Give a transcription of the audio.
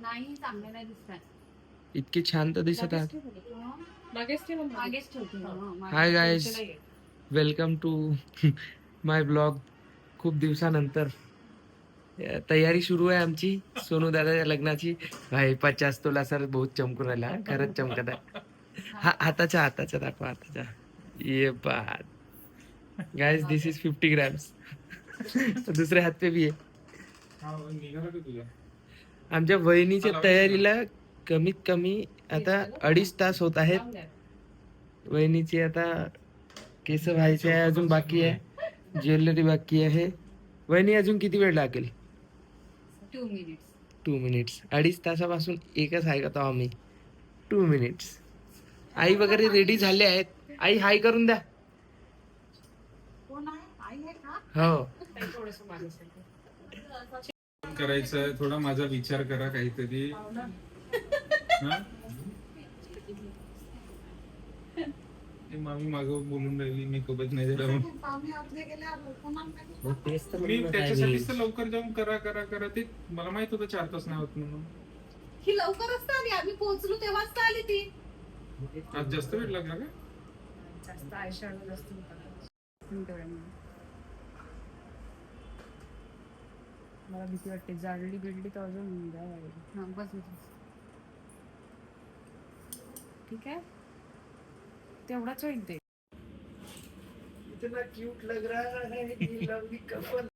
नाही चांगलं नाही दिसतात. इतके छान तर दिसत आहात. मागेच ठेवते. Hi guys, welcome to my blog. खूप दिवसानंतर तयारी सुरू आहे आमची सोनू दादाच्या लग्नाची. भाई 50 तोला सर बहुत चमकून राहिला, खरंच चमकत आहे. हाताचा दाखवा हाताचा. ये बात गाइस, दिस इज 50 ग्रॅम्स. दुसरे हात पे भी आहे. आमच्या वहिनीच्या तयारीला कमीत कमी आता 2.5 तास होत आहेत. वहिनीची आता केस व्हायचे आहे, अजून बाकी आहे, ज्वेलरी बाकी आहे. वहिनी अजून किती वेळ लागेल? 2 मिनिट्स. 2.5 तासापासून एकच ऐकत आहो आम्ही. 2 मिनिट्स. आई वगैरे रेडी झाले आहेत. आई हाय करून द्या. हो. करायचं थोडा माझा विचार करा काहीतरी. मामी माग बोलून राहिली मी कबत नाही दिला. मी त्याच्यासाठीच तर लवकर जाऊन करा करा करा. ते मला माहित होतं 4 तास नाही होत म्हणून. ही लवकरच आली, आम्ही पोहोचलो तेव्हाच आली ती. आज जास्त वेळ लागला का? जास्त आयशॅडो जास्त मला भीती वाटते, जाडली बिडली तर अजून बस. ठीक आहे, तेवढाच होईल ते. इतना क्यूट लग रहा है ये लवली कपल.